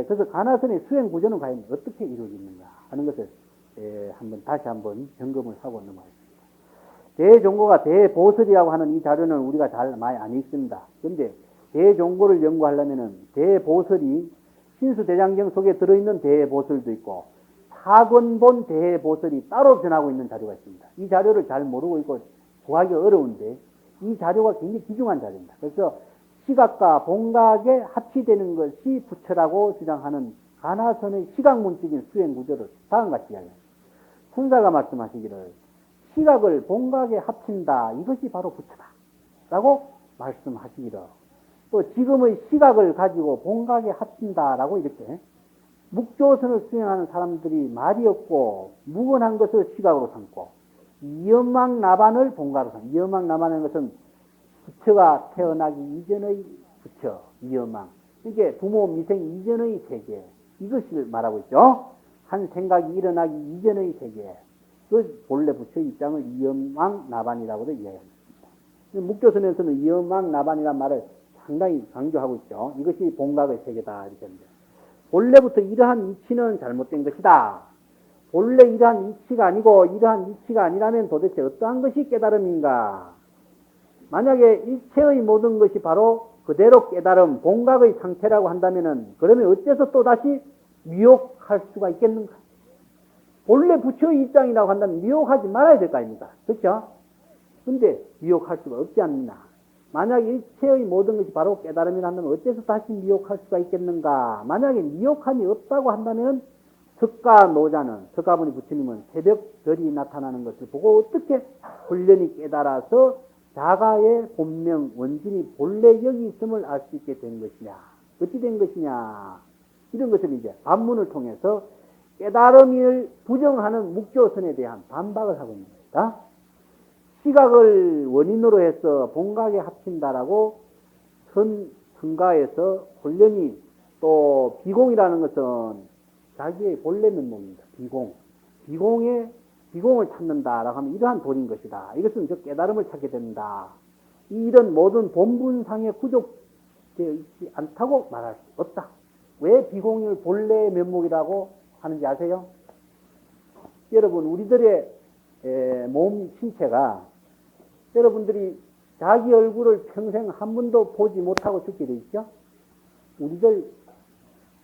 그래서 가나선의 수행 구조는 과연 어떻게 이루어지는가 하는 것을 다시 한번 점검을 하고 넘어가겠습니다. 대종고가 대보설이라고 하는 이 자료는 우리가 잘 많이 안 읽습니다. 그런데 대종고를 연구하려면은 대보설이 신수대장경 속에 들어있는 대보설도 있고 사권본 대보설이 따로 전하고 있는 자료가 있습니다. 이 자료를 잘 모르고 있고 구하기 어려운데 이 자료가 굉장히 귀중한 자료입니다. 그래서 시각과 본각에 합치되는 것이 부처라고 주장하는 가나선의 시각문적인 수행구조를 다음과 같이 이야기합니다. 순사가 말씀하시기를 시각을 본각에 합친다. 이것이 바로 부처다. 라고 말씀하시기를 또 지금의 시각을 가지고 본각에 합친다라고 이렇게 묵조선을 수행하는 사람들이 말이 없고 무건한 것을 시각으로 삼고 이엄망나반을 본각으로 삼고 이엄망나반이라는 것은 부처가 태어나기 이전의 부처, 이엄망. 이게 부모 미생 이전의 세계. 이것을 말하고 있죠. 한 생각이 일어나기 이전의 세계. 그 본래 부처의 입장을 이엄망나반이라고도 이야기합니다. 묵조선에서는 이엄망나반이라는 말을 상당히 강조하고 있죠. 이것이 본각의 세계다. 이렇게 합니다. 본래부터 이러한 이치는 잘못된 것이다. 본래 이러한 이치가 아니고 이러한 이치가 아니라면 도대체 어떠한 것이 깨달음인가? 만약에 일체의 모든 것이 바로 그대로 깨달음, 본각의 상태라고 한다면은 그러면 어째서 또다시 미혹할 수가 있겠는가? 본래 부처의 입장이라고 한다면 미혹하지 말아야 될 거 아닙니까? 그렇죠? 근데 미혹할 수가 없지 않느냐? 만약 일체의 모든 것이 바로 깨달음이라 한다면 어째서 다시 미혹할 수가 있겠는가? 만약에 미혹함이 없다고 한다면 석가노자는, 석가모니 부처님은 새벽별이 나타나는 것을 보고 어떻게 훈련이 깨달아서 자가의 본명, 원진이 본래 여기 있음을 알 수 있게 된 것이냐? 어찌 된 것이냐? 이런 것을 이제 반문을 통해서 깨달음을 부정하는 묵조선에 대한 반박을 하고 있는 것이다. 시각을 원인으로 해서 본각에 합친다라고 선가에서 훈련이 또 비공이라는 것은 자기의 본래 면목입니다. 비공을 찾는다라고 하면 이러한 도리인 것이다. 이것은 저 깨달음을 찾게 된다. 이런 모든 본분상에 구족되어 있지 않다고 말할 수 없다. 왜 비공을 본래 면목이라고 하는지 아세요? 여러분, 우리들의 몸 신체가 여러분들이 자기 얼굴을 평생 한 번도 보지 못하고 죽게 돼 있죠? 우리들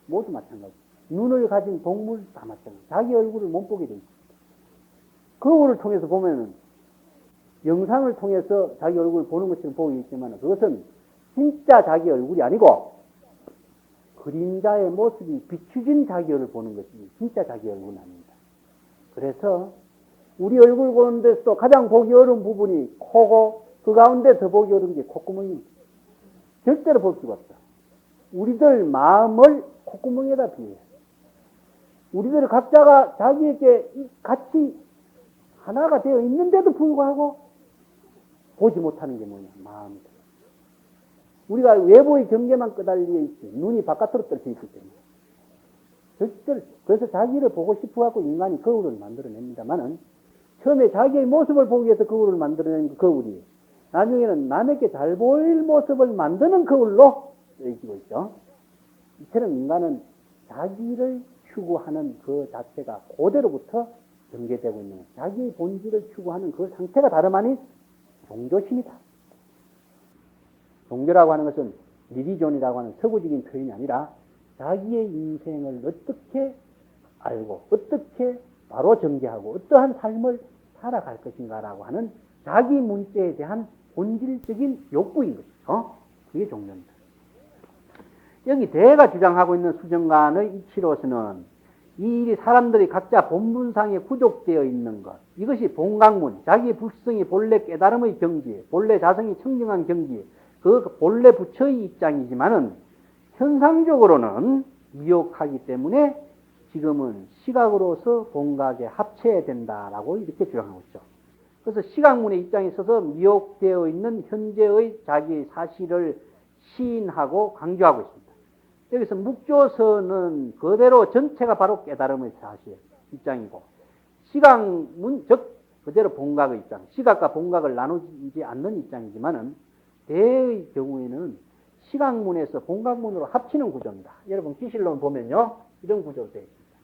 모두 마찬가지. 눈을 가진 동물 다 마찬가지. 자기 얼굴을 못 보게 돼 있죠. 거울을 통해서 보면은 영상을 통해서 자기 얼굴을 보는 것처럼 보이겠지만 그것은 진짜 자기 얼굴이 아니고 그림자의 모습이 비추진 자기 얼굴을 보는 것이지 진짜 자기 얼굴은 아닙니다. 그래서 우리 얼굴 보는 데서도 가장 보기 어려운 부분이 코고 그 가운데 더 보기 어려운 게 콧구멍입니다. 절대로 볼 수가 없다. 우리들 마음을 콧구멍에다 비해요. 우리들 각자가 자기에게 같이 하나가 되어 있는데도 불구하고 보지 못하는 게 뭐냐? 마음이다. 우리가 외부의 경계만 끄달려 있지 눈이 바깥으로 떨쳐 있기 때문에 절대로 그래서 자기를 보고 싶어갖고 인간이 거울을 만들어냅니다만은 처음에 자기의 모습을 보기 위해서 거울을 만들어낸 거울이 나중에는 남에게 잘 보일 모습을 만드는 거울로 쓰여지고 있죠. 이처럼 인간은 자기를 추구하는 그 자체가 그대로부터 전개되고 있는 자기의 본질을 추구하는 그 상태가 다름 아닌 종교심이다. 종교라고 하는 것은 리리존이라고 하는 서구적인 표현이 아니라 자기의 인생을 어떻게 알고 어떻게 바로 전개하고 어떠한 삶을 살아갈 것인가라고 하는 자기 문제에 대한 본질적인 욕구인 것이죠. 그게 종교입니다. 여기 대가 주장하고 있는 수정관의 이치로서는 이 일이 사람들이 각자 본분상에 구족되어 있는 것, 이것이 본각문, 자기 불성이 본래 깨달음의 경지, 본래 자성이 청정한 경지, 그 본래 부처의 입장이지만은 현상적으로는 미혹하기 때문에 지금은 시각으로서 본각에 합쳐야 된다라고 이렇게 주장하고 있죠. 그래서 시각문의 입장에 있어서 미혹되어 있는 현재의 자기 사실을 시인하고 강조하고 있습니다. 여기서 묵조선은 그대로 전체가 바로 깨달음의 사실 입장이고 시각문 즉 그대로 본각의 입장, 시각과 본각을 나누지 않는 입장이지만은 대의 경우에는 시각문에서 본각문으로 합치는 구조입니다. 여러분 기실론 보면요. 이런 구조로 되어 있습니다.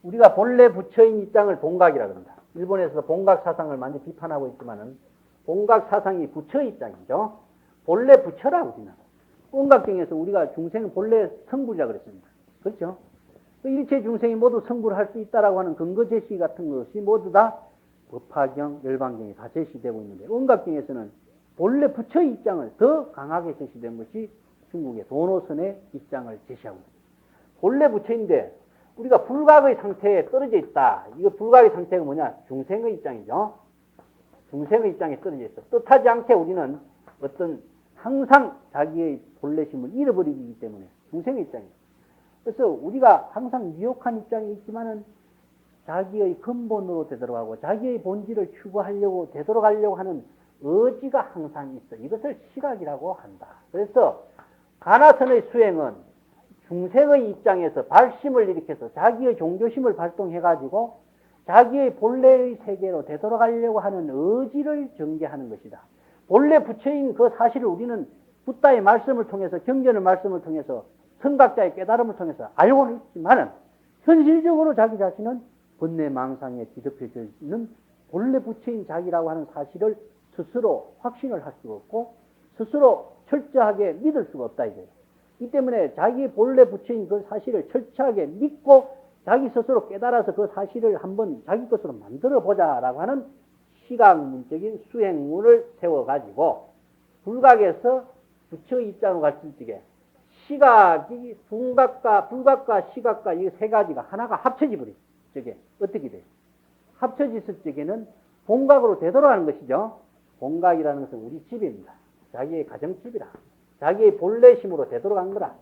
우리가 본래 부처인 입장을 본각이라고 합니다. 일본에서 본각 사상을 많이 비판하고 있지만은 본각 사상이 부처 입장이죠. 본래 부처라고 우리는. 온각경에서 우리가 중생은 본래 성불이라고 그랬습니다. 그렇죠? 일체 중생이 모두 성불을 할 수 있다라고 하는 근거 제시 같은 것이 모두 다 법화경, 열반경에 다 제시되고 있는데 온각경에서는 본래 부처의 입장을 더 강하게 제시된 것이 중국의 도노선의 입장을 제시하고 있습니다. 본래 부처인데 우리가 불각의 상태에 떨어져 있다. 이거 불각의 상태가 뭐냐? 중생의 입장이죠. 중생의 입장에 떨어져 있어. 뜻하지 않게 우리는 어떤 항상 자기의 본래심을 잃어버리기 때문에 중생의 입장이에요. 그래서 우리가 항상 미혹한 입장이 있지만은 자기의 근본으로 되돌아가고 자기의 본질을 추구하려고 되돌아가려고 하는 의지가 항상 있어. 이것을 시각이라고 한다. 그래서 가나선의 수행은 중생의 입장에서 발심을 일으켜서 자기의 종교심을 발동해가지고 자기의 본래의 세계로 되돌아가려고 하는 의지를 전개하는 것이다. 본래 부처인 그 사실을 우리는 붓다의 말씀을 통해서 경전의 말씀을 통해서 선각자의 깨달음을 통해서 알고는 있지만은 현실적으로 자기 자신은 번뇌망상에 뒤덮여져 있는 본래 부처인 자기라고 하는 사실을 스스로 확신을 할 수가 없고 스스로 철저하게 믿을 수가 없다 이거예요. 이 때문에 자기 본래 부처인 그 사실을 철저하게 믿고 자기 스스로 깨달아서 그 사실을 한번 자기 것으로 만들어 보자라고 하는 시각문적인 수행문을 세워가지고 불각에서 부처의 입장으로 갔을 적에 시각이 불각과 시각과 이 세 가지가 하나가 합쳐지 버리죠. 저게 어떻게 돼요? 합쳐졌을 적에는 본각으로 되돌아가는 것이죠. 본각이라는 것은 우리 집입니다. 자기의 가정집이라. 자기의 본래심으로 되돌아간 거라.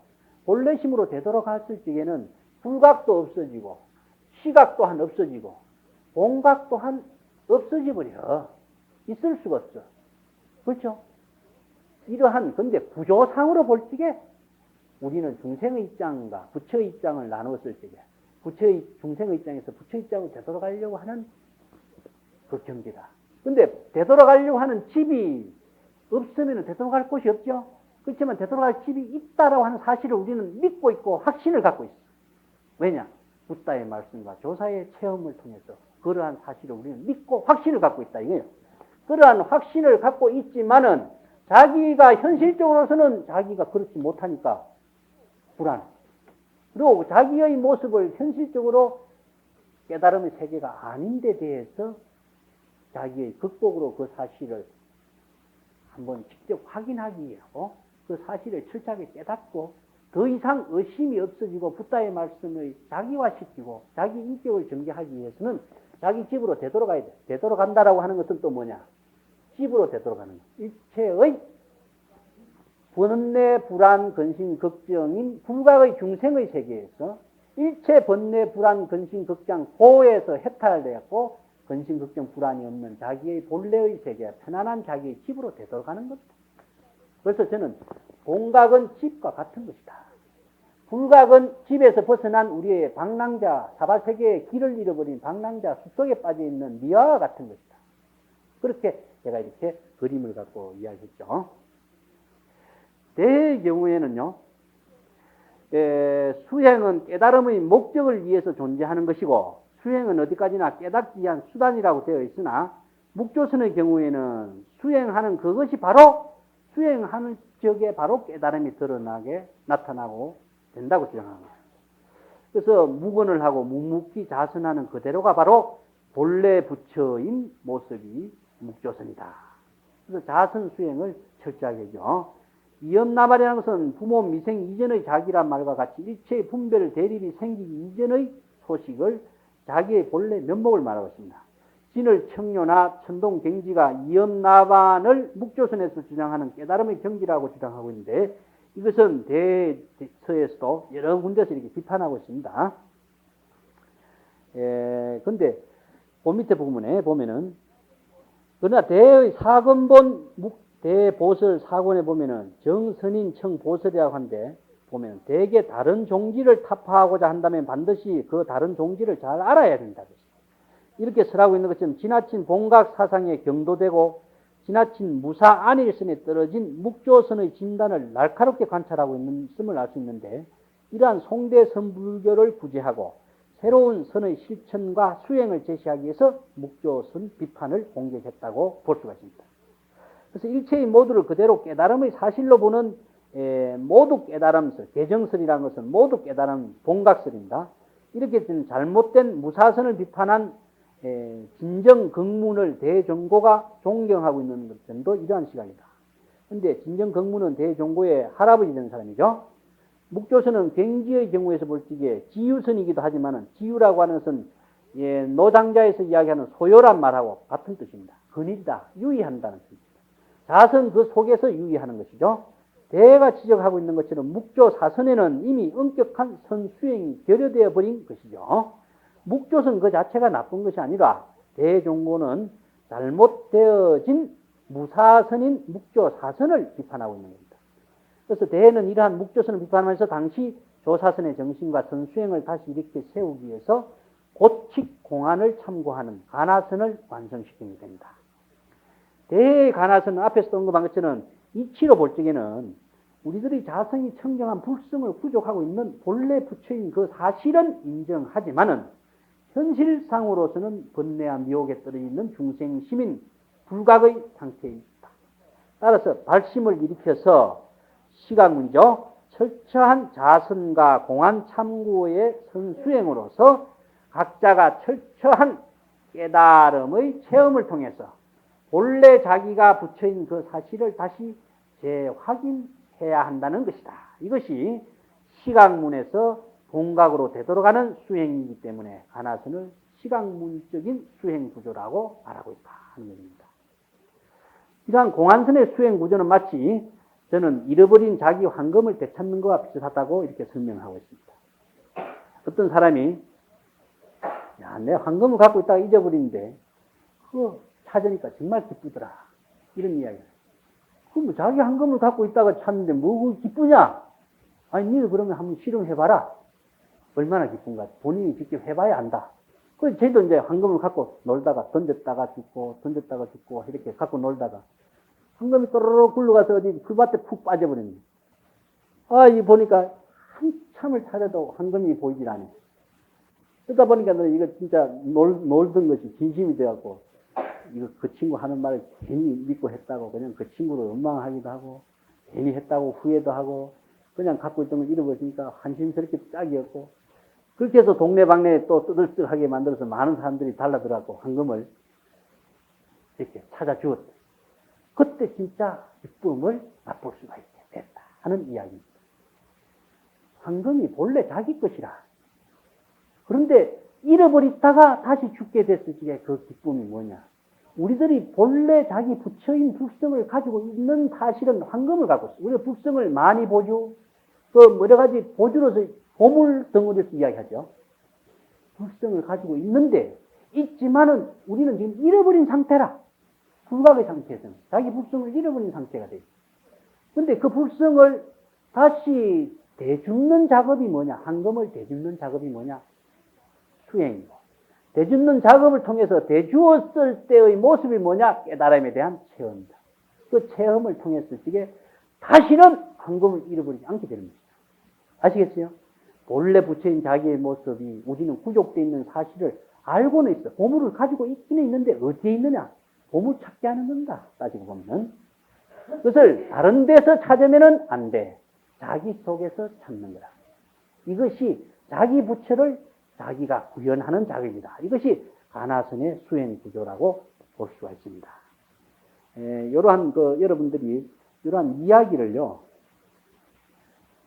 본래심으로 되돌아갔을 적에는 불각 없어지고 시각 또한 없어지고 본각 또한 없어져 버려. 있을 수가 없어. 그렇죠? 이러한 근데 구조상으로 볼 적에 우리는 중생의 입장과 부처의 입장을 나누었을 적에 중생의 입장에서 부처의 입장으로 되돌아가려고 하는 그 경지다. 근데 되돌아가려고 하는 집이 없으면 되돌아갈 곳이 없죠. 그렇지만 되돌아갈 집이 있다라고 하는 사실을 우리는 믿고 있고 확신을 갖고 있어. 왜냐? 붓다의 말씀과 조사의 체험을 통해서 그러한 사실을 우리는 믿고 확신을 갖고 있다 이거예요. 그러한 확신을 갖고 있지만은 자기가 현실적으로서는 자기가 그렇지 못하니까 불안. 그리고 자기의 모습을 현실적으로 깨달음의 세계가 아닌데 대해서 자기의 극복으로 그 사실을 한번 직접 확인하기 위하고 그 사실을 철저하게 깨닫고 더 이상 의심이 없어지고 붓다의 말씀을 자기화시키고 자기 인격을 전개하기 위해서는 자기 집으로 되돌아가야 돼. 되돌아간다라고 하는 것은 또 뭐냐? 집으로 되돌아가는 것. 일체의 번뇌, 불안, 근심, 걱정인 불각의 중생의 세계에서 일체 번뇌, 불안, 근심, 걱정, 고에서 해탈되었고 근심, 걱정, 불안이 없는 자기의 본래의 세계, 편안한 자기의 집으로 되돌아가는 것이다. 그래서 저는 본각은 집과 같은 것이다. 불각은 집에서 벗어난 우리의 방랑자, 사바세계의 길을 잃어버린 방랑자 숲속에 빠져있는 미화와 같은 것이다. 그렇게 제가 이렇게 그림을 갖고 이야기했죠. 대의 경우에는요, 수행은 깨달음의 목적을 위해서 존재하는 것이고 수행은 어디까지나 깨닫기 위한 수단이라고 되어 있으나 묵조선의 경우에는 수행하는 그것이 바로 수행하는 적에 바로 깨달음이 드러나게 나타나고 된다고 주장합니다. 그래서 묵언을 하고 묵묵히 자선하는 그대로가 바로 본래 부처인 모습이 묵조선이다. 그래서 자선 수행을 철저하게 하죠. 이엄나발이라는 것은 부모 미생 이전의 자기란 말과 같이 일체의 분별 대립이 생기기 이전의 소식을 자기의 본래 면목을 말하고 있습니다. 진을 청료나 천동경지가 이엄나반을 묵조선에서 주장하는 깨달음의 경지라고 주장하고 있는데 이것은 대서에서도 여러 군데서 이렇게 비판하고 있습니다. 근데 그 밑에 부분에 보면은 그러나 대의 사건본 대보설 사권에 보면은 정선인 청보설이라고 하는데 보면 대개 다른 종지를 타파하고자 한다면 반드시 그 다른 종지를 잘 알아야 된다. 이렇게 설하고 있는 것처럼 지나친 본각 사상에 경도되고 지나친 무사 안일선에 떨어진 묵조선의 진단을 날카롭게 관찰하고 있음을 알 수 있는데, 이러한 송대선불교를 구제하고 새로운 선의 실천과 수행을 제시하기 위해서 묵조선 비판을 공격했다고 볼 수가 있습니다. 그래서 일체의 모두를 그대로 깨달음의 사실로 보는 모두 깨달음설, 개정설이라는 것은 모두 깨달음 본각설입니다. 이렇게 된 잘못된 무사선을 비판한 진정경문을 대종고가 존경하고 있는 것도 이러한 시각이다. 그런데 진정경문은 대종고의 할아버지 된 사람이죠. 묵조선은 경지의 경우에서 볼 적에 지유선이기도 하지만, 지유라고 하는 것은 노장자에서 이야기하는 소요란 말하고 같은 뜻입니다. 근일이다, 유의한다는 뜻입니다. 자선 그 속에서 유의하는 것이죠. 대가 지적하고 있는 것처럼 묵조사선에는 이미 엄격한 선수행이 결여되어 버린 것이죠. 묵조선 그 자체가 나쁜 것이 아니라 대종고는 잘못되어진 무사선인 묵조사선을 비판하고 있는 겁니다. 그래서 대는 이러한 묵조선을 비판하면서 당시 조사선의 정신과 선수행을 다시 이렇게 세우기 위해서 고칙 공안을 참고하는 가나선을 완성시키게 됩니다. 대의 가나선은 앞에서 언급한 것처럼 이치로 볼 적에는 우리들의 자성이 청정한 불성을 부족하고 있는 본래 부처인 그 사실은 인정하지만은 현실상으로서는 번뇌와 미혹에 떨어져 있는 중생 시민 불각의 상태에 있다. 따라서 발심을 일으켜서 시각문죠. 철저한 자선과 공안 참고의 선수행으로서 각자가 철저한 깨달음의 체험을 통해서 본래 자기가 부처인 그 사실을 다시 재확인해야 한다는 것이다. 이것이 시각문에서 본각으로 되돌아가는 수행이기 때문에 가나선을 시각문적인 수행 구조라고 말하고 있다 하는 것입니다. 이러한 공안선의 수행 구조는 마치 저는 잃어버린 자기 황금을 되찾는 것과 비슷하다고 이렇게 설명하고 있습니다. 어떤 사람이 내 황금을 갖고 있다가 잊어버리는데 그거 찾으니까 정말 기쁘더라, 이런 이야기예요. 그럼 자기 황금을 갖고 있다가 찾는데 뭐 기쁘냐? 아니 니는 그러면 한번 실험해봐라. 얼마나 기쁜가 본인이 직접 해봐야 안다. 그래서 저도 이제 황금을 갖고 놀다가 던졌다가 죽고 던졌다가 죽고 이렇게 갖고 놀다가 황금이 또르르 굴러가서 어디 풀밭에 푹 빠져버렸네. 이 보니까 한참을 찾아도 황금이 보이질 않네. 그러다 보니까 이거 진짜 놀던 것이 진심이 돼갖고 이거 그 친구 하는 말을 괜히 믿고 했다고 그냥 그 친구를 원망하기도 하고 괜히 했다고 후회도 하고 그냥 갖고 있던 걸 잃어버리니까 한심스럽게 짝이었고, 그렇게 해서 동네방네에 또 뜨들뜨하게 만들어서 많은 사람들이 달라들어갖고 황금을 이렇게 찾아주었다. 그때 진짜 기쁨을 맛볼 수가 있게 됐다 하는 이야기입니다. 황금이 본래 자기 것이라. 그런데 잃어버리다가 다시 죽게 됐을 때 그 기쁨이 뭐냐? 우리들이 본래 자기 부처인 불성을 가지고 있는 사실은 황금을 갖고 있어요. 우리가 불성을 많이 보주, 여러 가지 보주로서 보물 덩어리에서 이야기하죠. 불성을 가지고 있지만은 우리는 지금 잃어버린 상태라. 불각의 상태에서는 자기 불성을 잃어버린 상태가 돼요. 근데 그 불성을 다시 되줍는 작업이 뭐냐? 황금을 되줍는 작업이 뭐냐? 수행이고. 되줍는 작업을 통해서 되주었을 때의 모습이 뭐냐? 깨달음에 대한 체험이다. 그 체험을 통했을 적에 다시는 황금을 잃어버리지 않게 되는 것이다. 아시겠어요? 본래 부처인 자기의 모습이 우리는 구족되어 있는 사실을 알고는 있어. 보물을 가지고 있기는 있는데 어디에 있느냐? 보물 찾게 하는 건다. 따지고 보면. 그것을 다른 데서 찾으면 안 돼. 자기 속에서 찾는 거다. 이것이 자기 부처를 자기가 구현하는 작업이다. 이것이 가나선의 수행 구조라고 볼 수가 있습니다. 이러한 여러분들이 이러한 이야기를요,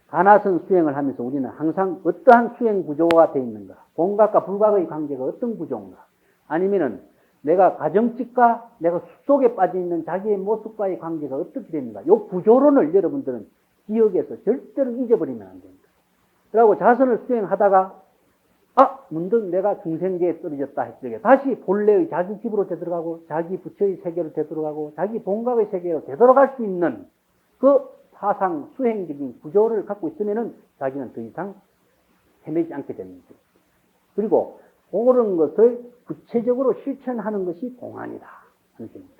가나선 수행을 하면서 우리는 항상 어떠한 수행 구조가 되어 있는가? 본각과 불각의 관계가 어떤 구조인가? 아니면은 내가 가정집과 내가 숲속에 빠져 있는 자기의 모습과의 관계가 어떻게 됩니까? 이 구조론을 여러분들은 기억해서 절대로 잊어버리면 안 됩니다. 그리고 자선을 수행하다가 문득 내가 중생계에 떨어졌다 했을 때 다시 본래의 자기 집으로 되돌아가고 자기 부처의 세계로 되돌아가고 자기 본각의 세계로 되돌아갈 수 있는 그 사상 수행적인 구조를 갖고 있으면은 자기는 더 이상 헤매지 않게 됩니다. 그리고 그런 것을 구체적으로 실천하는 것이 공안이다 하는 겁니다.